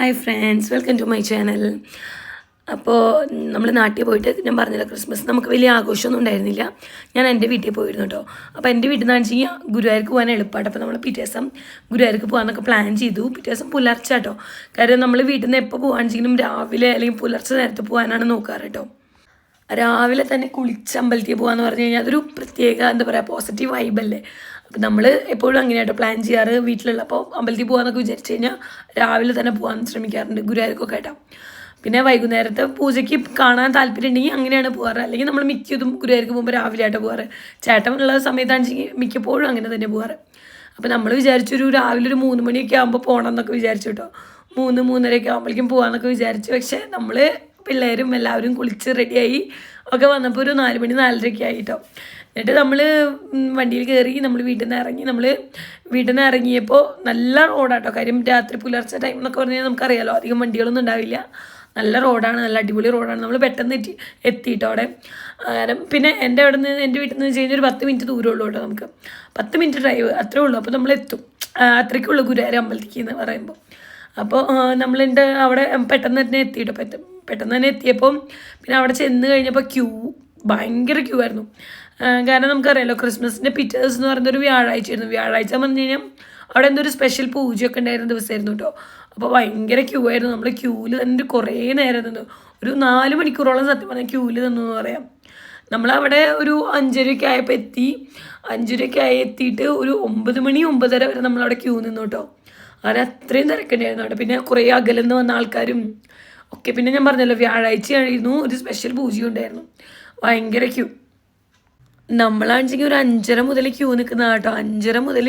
Hi friends, welcome to my channel. അപ്പോൾ നമ്മൾ നാട്ടിൽ പോയിട്ട് ഞാൻ പറഞ്ഞില്ല, ക്രിസ്മസ് നമുക്ക് വലിയ ആഘോഷമൊന്നും ഉണ്ടായിരുന്നില്ല. ഞാൻ എൻ്റെ വീട്ടിൽ പോയിരുന്നു കേട്ടോ. അപ്പോൾ എൻ്റെ വീട്ടിൽ നിന്നാണ് വെച്ചാൽ ഗുരുവായൂർക്ക് പോകാൻ എളുപ്പമായിട്ട്. അപ്പോൾ നമ്മൾ പിറ്റേ ദിവസം ഗുരുവായൂർക്ക് പോകാമെന്നൊക്കെ പ്ലാൻ ചെയ്തു. പിറ്റേ ദിവസം പുലർച്ചെ കേട്ടോ. കാര്യം നമ്മൾ വീട്ടിൽ നിന്ന് എപ്പോൾ പോകുകയാണെങ്കിലും രാവിലെ അല്ലെങ്കിൽ പുലർച്ചെ നേരത്തെ പോകാനാണ് നോക്കാറ് കേട്ടോ. രാവിലെ തന്നെ കുളിച്ച് അമ്പലത്തിൽ പോകാമെന്ന് പറഞ്ഞു കഴിഞ്ഞാൽ അതൊരു പ്രത്യേക എന്താ പറയുക, പോസിറ്റീവ് വൈബല്ലേ. അപ്പം നമ്മൾ എപ്പോഴും അങ്ങനെയാട്ടോ പ്ലാൻ ചെയ്യാറ്. വീട്ടിലുള്ളപ്പോൾ അമ്പലത്തിൽ പോകാമെന്നൊക്കെ വിചാരിച്ചു കഴിഞ്ഞാൽ രാവിലെ തന്നെ പോകാൻ ശ്രമിക്കാറുണ്ട് ഗുരുവായൂർക്കൊക്കെ ആയിട്ടാണ്. പിന്നെ വൈകുന്നേരത്തെ പൂജയ്ക്ക് കാണാൻ താല്പര്യം ഉണ്ടെങ്കിൽ അങ്ങനെയാണ് പോകാറ്. അല്ലെങ്കിൽ നമ്മൾ മിക്കതും ഗുരുവായൂർക്ക് പോകുമ്പോൾ രാവിലെ ആയിട്ട് പോകാറ്. ചേട്ടനുള്ള സമയത്താണെങ്കിൽ മിക്കപ്പോഴും അങ്ങനെ തന്നെ പോകാറ്. അപ്പോൾ നമ്മൾ വിചാരിച്ചൊരു രാവിലെ ഒരു 3 മണിയൊക്കെ ആകുമ്പോൾ പോകണം എന്നൊക്കെ വിചാരിച്ചു കേട്ടോ. 3-3:30 ആകുമ്പോഴേക്കും പോകാമെന്നൊക്കെ വിചാരിച്ചു. പക്ഷേ നമ്മൾ പിള്ളേരും എല്ലാവരും കുളിച്ച് റെഡിയായി ഒക്കെ വന്നപ്പോൾ ഒരു 4 മണി 4:30 ആയിട്ടോ. എന്നിട്ട് നമ്മൾ വണ്ടിയിൽ കയറി നമ്മൾ വീട്ടിൽ നിന്ന് ഇറങ്ങിയപ്പോൾ നല്ല റോഡാട്ടോ. കാര്യം രാത്രി പുലർച്ചെ ടൈം എന്നൊക്കെ പറഞ്ഞാൽ നമുക്കറിയാലോ, അധികം വണ്ടികളൊന്നും ഉണ്ടാവില്ല. നല്ല റോഡാണ്, നല്ല അടിപൊളി റോഡാണ്. നമ്മൾ പെട്ടെന്ന് എത്തിയിട്ടോ അവിടെ. പിന്നെ എൻ്റെ അവിടെ നിന്ന് എൻ്റെ വീട്ടിൽ നിന്ന് വെച്ച് കഴിഞ്ഞാൽ ഒരു 10 മിനിറ്റ് ദൂരമുള്ളൂ കേട്ടോ. നമുക്ക് 10 മിനിറ്റ് ഡ്രൈവ് അത്രേ ഉള്ളൂ. അപ്പോൾ നമ്മൾ എത്തും. അത്രയ്ക്കുള്ളൂ ഗുരുവായൂർ അമ്പലത്തിലേക്ക് എന്ന് പറയുമ്പോൾ. അപ്പോൾ നമ്മളുണ്ട് അവിടെ പെട്ടെന്ന് തന്നെ എത്തിയിട്ടോ. പെട്ടെന്ന് തന്നെ എത്തിയപ്പോൾ പിന്നെ അവിടെ ചെന്ന് കഴിഞ്ഞപ്പോൾ ഭയങ്കര ക്യൂ ആയിരുന്നു. കാരണം നമുക്കറിയാലോ, ക്രിസ്മസിൻ്റെ പിറ്റേ ദിവസം എന്ന് പറയുന്നത് ഒരു വ്യാഴാഴ്ചയായിരുന്നു. വ്യാഴാഴ്ച പറഞ്ഞു കഴിഞ്ഞാൽ അവിടെ എന്തൊരു സ്പെഷ്യൽ പൂജയൊക്കെ ഉണ്ടായിരുന്ന ദിവസമായിരുന്നു കേട്ടോ. അപ്പോൾ ഭയങ്കര ക്യൂ ആയിരുന്നു. നമ്മൾ ക്യൂവിൽ തന്നെ കുറേ നേരം നിന്നു. ഒരു 4 മണിക്കൂറോളം സത്യം പറഞ്ഞാൽ ക്യൂവിൽ നിന്നു എന്ന് പറയാം. നമ്മളവിടെ ഒരു 5:30 ആയപ്പോൾ എത്തി. 5:30 എത്തിയിട്ട് ഒരു 9 മണി 9:30 വരെ നമ്മളവിടെ ക്യൂ നിന്നു കേട്ടോ. അവിടെ അത്രയും തിരക്കുണ്ടായിരുന്നു അവിടെ. പിന്നെ കുറേ അകലെന്ന് വന്ന ആൾക്കാരും ഒക്കെ. പിന്നെ ഞാൻ പറഞ്ഞല്ലോ, വ്യാഴാഴ്ചയായിരുന്നു, ഒരു സ്പെഷ്യൽ പൂജയും ഉണ്ടായിരുന്നു. ഭയങ്കര ക്യൂ. നമ്മളാണെങ്കിൽ ഒരു 5:30 മുതൽ ക്യൂ നിൽക്കുന്ന കേട്ടോ. 5:30 മുതൽ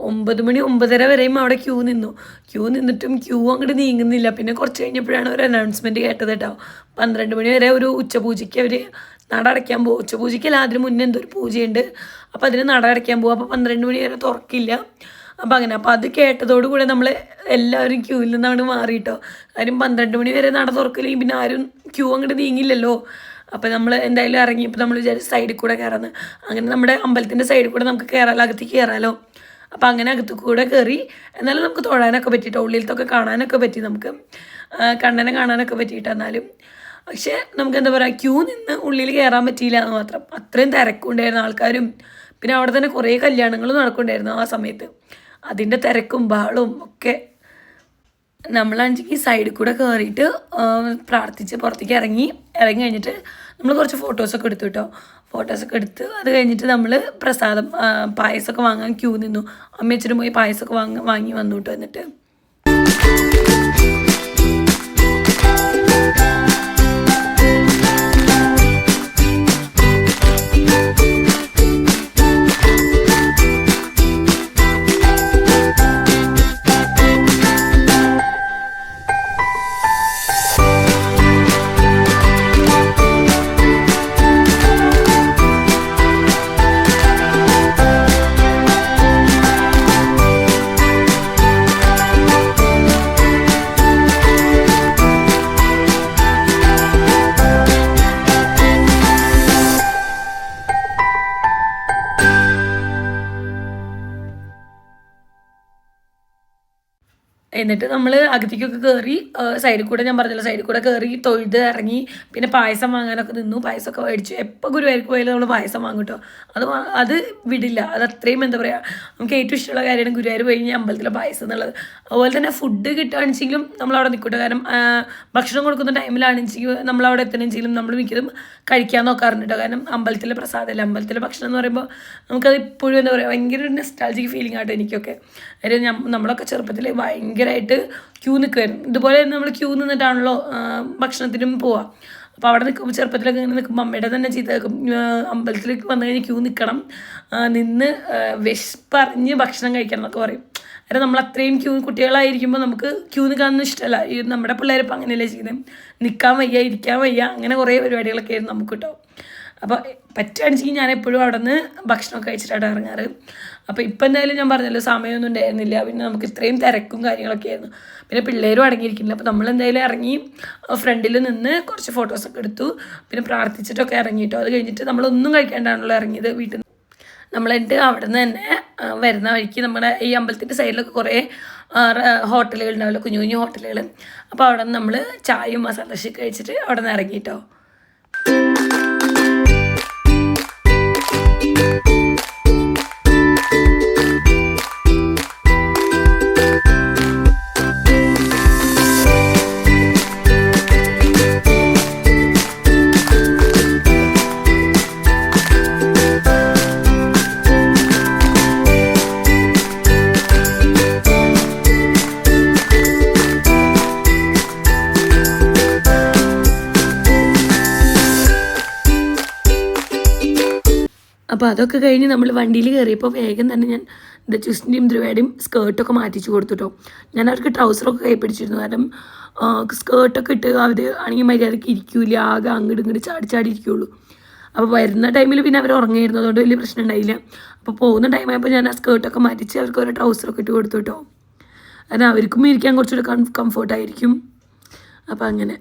9 മണി 9:30 വരെയും അവിടെ ക്യൂ നിന്നിട്ടും ക്യൂ അങ്ങോട്ട് നീങ്ങുന്നില്ല. പിന്നെ കുറച്ച് കഴിഞ്ഞപ്പോഴാണ് ഒരു അനൗൺസ്മെൻറ്റ് കേട്ടത് കേട്ടോ. 12 മണി വരെ ഒരു ഉച്ചപൂജയ്ക്ക് അവർ നട അടയ്ക്കാൻ പോകും. ഉച്ചപൂജയ്ക്കല്ല, അതിന് മുന്നേ എന്തോ ഒരു പൂജയുണ്ട്. അപ്പോൾ അതിന് നട അടയ്ക്കാൻ പോകും. അപ്പോൾ 12 മണി വരെ തുറക്കില്ല. അപ്പോൾ അങ്ങനെ. അപ്പോൾ അത് കേട്ടതോടുകൂടെ നമ്മൾ എല്ലാവരും ക്യൂവിൽ നിന്നാണ് മാറിയിട്ടോ. കാര്യം 12 മണി വരെ നട തുറക്കില്ലെങ്കിൽ പിന്നെ ആരും ക്യൂ അങ്ങോട്ട് നീങ്ങില്ലല്ലോ. അപ്പോൾ നമ്മൾ എന്തായാലും ഇറങ്ങിയപ്പോൾ നമ്മൾ വിചാരിച്ച് സൈഡിൽ കൂടെ കയറാമെന്ന്. അങ്ങനെ നമ്മുടെ അമ്പലത്തിൻ്റെ സൈഡിൽ കൂടെ നമുക്ക് അകത്തേക്ക് കയറാമല്ലോ. അപ്പോൾ അങ്ങനെ അകത്ത് കൂടെ കയറി. എന്നാലും നമുക്ക് തൊഴാനൊക്കെ പറ്റിയിട്ടോ. ഉള്ളിലത്തൊക്കെ കാണാനൊക്കെ പറ്റി, നമുക്ക് കണ്ണനെ കാണാനൊക്കെ പറ്റിയിട്ട്. എന്നാലും പക്ഷേ നമുക്ക് എന്താ പറയുക, ക്യൂ നിന്ന് ഉള്ളിൽ കയറാൻ പറ്റിയില്ല എന്ന് മാത്രം. അത്രയും തിരക്കുണ്ടായിരുന്നു ആൾക്കാരും. പിന്നെ അവിടെ തന്നെ കുറേ കല്യാണങ്ങളും നടക്കുന്നുണ്ടായിരുന്നു ആ സമയത്ത്. അതിൻ്റെ തിരക്കും ബഹളവും ഒക്കെ. നമ്മളാണെങ്കിൽ സൈഡിൽ കൂടെ കയറിയിട്ട് പ്രാർത്ഥിച്ച് പുറത്തേക്ക് ഇറങ്ങി കഴിഞ്ഞിട്ട് നമ്മൾ കുറച്ച് ഫോട്ടോസൊക്കെ എടുത്തു കേട്ടോ. ഫോട്ടോസൊക്കെ എടുത്ത് അത് കഴിഞ്ഞിട്ട് നമ്മൾ പ്രസാദം പായസമൊക്കെ വാങ്ങാൻ ക്യൂ നിന്നു. അമ്മയച്ചനും പോയി പായസമൊക്കെ വാങ്ങി വന്നു കേട്ടോ. എന്നിട്ട് നമ്മൾ അകത്തേക്കൊക്കെ കയറി സൈഡിൽ കൂടെ, ഞാൻ പറഞ്ഞല്ലോ, സൈഡിൽ കൂടെ കയറി തൊഴുത് ഇറങ്ങി. പിന്നെ പായസം വാങ്ങാനൊക്കെ നിന്നു. പായസമൊക്കെ മേടിച്ചു. എപ്പോൾ ഗുരുവായൂർക്ക് പോയാലും നമ്മൾ പായസം വാങ്ങും കേട്ടോ. അത് വിടില്ല. അത് അത്രയും എന്താ പറയുക, നമുക്ക് ഏറ്റവും ഇഷ്ടമുള്ള കാര്യമാണ് ഗുരുവായൂർ പോയി കഴിഞ്ഞാൽ അമ്പലത്തിലെ പായസം എന്നുള്ളത്. അതുപോലെ തന്നെ ഫുഡ് കിട്ടുകയാണെങ്കിലും നമ്മളവിടെ നിൽക്കട്ടെ. കാരണം ഭക്ഷണം കൊടുക്കുന്ന ടൈമിലാണെങ്കിലും നമ്മളവിടെ എത്തണമെങ്കിലും നമ്മൾ മിക്കതും കഴിക്കാൻ നോക്കാറുണ്ട് കേട്ടോ. കാരണം അമ്പലത്തിലെ പ്രസാദമല്ല, അമ്പലത്തിലെ ഭക്ഷണം എന്ന് പറയുമ്പോൾ നമുക്കത് ഇപ്പോഴും എന്താ പറയുക, ഭയങ്കര ഒരു നെസ്റ്റാൾജിക് ഫീലിംഗ് ആട്ടോ എനിക്കൊക്കെ. കാര്യം നമ്മളൊക്കെ ചെറുപ്പത്തിൽ ഭയങ്കരമായിട്ട് ക്യൂ നിൽക്കുമായിരുന്നു. ഇതുപോലെ നമ്മൾ ക്യൂ നിന്നിട്ടാണല്ലോ ഭക്ഷണത്തിനും പോവുക. അപ്പോൾ അവിടെ നിൽക്കുമ്പോൾ ചെറുപ്പത്തിലൊക്കെ ഇങ്ങനെ നിൽക്കുമ്പോൾ അമ്മയുടെ തന്നെ ചെയ്ത് അമ്പലത്തിലേക്ക് വന്നു കഴിഞ്ഞാൽ ക്യൂ നിൽക്കണം, നിന്ന് വിശപ്പറിഞ്ഞ് ഭക്ഷണം കഴിക്കണം എന്നൊക്കെ പറയും. കാരണം നമ്മൾ അത്രയും കുട്ടികളായിരിക്കുമ്പോൾ നമുക്ക് ക്യൂ നിൽക്കാനൊന്നും ഇഷ്ടമല്ല. ഈ നമ്മുടെ പിള്ളേരിപ്പോൾ അങ്ങനെയല്ലേ ചെയ്യുന്നത്, നിൽക്കാൻ വയ്യ, ഇരിക്കാൻ വയ്യ, അങ്ങനെ കുറേ പരിപാടികളൊക്കെ ആയിരുന്നു നമുക്ക് കേട്ടോ. അപ്പോൾ പറ്റുകയാണെന്നുവെച്ചെങ്കിൽ ഞാൻ എപ്പോഴും അവിടെ നിന്ന് ഭക്ഷണമൊക്കെ കഴിച്ചിട്ടാണ് ഇറങ്ങാറ്. അപ്പോൾ ഇപ്പം എന്തായാലും ഞാൻ പറഞ്ഞല്ലോ, സമയമൊന്നും ഉണ്ടായിരുന്നില്ല. പിന്നെ നമുക്ക് ഇത്രയും തിരക്കും കാര്യങ്ങളൊക്കെ ആയിരുന്നു. പിന്നെ പിള്ളേരും അടങ്ങിയിരിക്കില്ല. അപ്പോൾ നമ്മളെന്തായാലും ഇറങ്ങി ഫ്രണ്ടിൽ നിന്ന് കുറച്ച് ഫോട്ടോസൊക്കെ എടുത്തു. പിന്നെ പ്രാർത്ഥിച്ചിട്ടൊക്കെ ഇറങ്ങിയിട്ടോ. അത് കഴിഞ്ഞിട്ട് നമ്മളൊന്നും കഴിക്കാണ്ടാണല്ലോ ഇറങ്ങിയത് വീട്ടിൽ നിന്ന്. നമ്മളിട്ട് അവിടെ നിന്ന് തന്നെ വരുന്ന വഴിക്ക് നമ്മുടെ ഈ അമ്പലത്തിൻ്റെ സൈഡിലൊക്കെ കുറേ ഹോട്ടലുകൾ ഉണ്ടാവില്ല, കുഞ്ഞു കുഞ്ഞു ഹോട്ടലുകൾ. അപ്പോൾ അവിടെ നിന്ന് നമ്മൾ ചായയും മസാല ദോശ കഴിച്ചിട്ട് അവിടെ നിന്ന് ഇറങ്ങിയിട്ടോ. അപ്പോൾ അതൊക്കെ കഴിഞ്ഞ് നമ്മൾ വണ്ടിയിൽ കയറിയപ്പോൾ വേഗം തന്നെ ഞാൻ ചുസ്റ്റിൻ്റെയും ധ്രുവയുടെയും സ്കേർട്ടൊക്കെ മാറ്റിച്ച് കൊടുത്തുട്ടോ. ഞാൻ അവർക്ക് ട്രൗസറൊക്കെ കൈ പിടിച്ചിരുന്നു, കാരണം സ്കേർട്ടൊക്കെ ഇട്ട് അവർ ആണെങ്കിൽ മര്യാദയ്ക്ക് ഇരിക്കില്ല, ആകെ അങ്ങോട്ട് ഇങ്ങോട്ട് ചാടി ചാടി ഇരിക്കുകയുള്ളൂ. അപ്പോൾ വരുന്ന ടൈമിൽ പിന്നെ അവർ ഉറങ്ങിയിരുന്നു, അതുകൊണ്ട് വലിയ പ്രശ്നം ഉണ്ടായില്ല. അപ്പോൾ പോകുന്ന ടൈമായപ്പോൾ ഞാൻ ആ സ്കേർട്ടൊക്കെ മാറ്റിച്ച് അവർക്ക് ഓരോ ട്രൗസറൊക്കെ ഇട്ട് കൊടുത്തുട്ടോ. കാരണം അവർക്കും ഇരിക്കാൻ കുറച്ചുകൂടി കംഫർട്ടായിരിക്കും. അപ്പോൾ അങ്ങനെ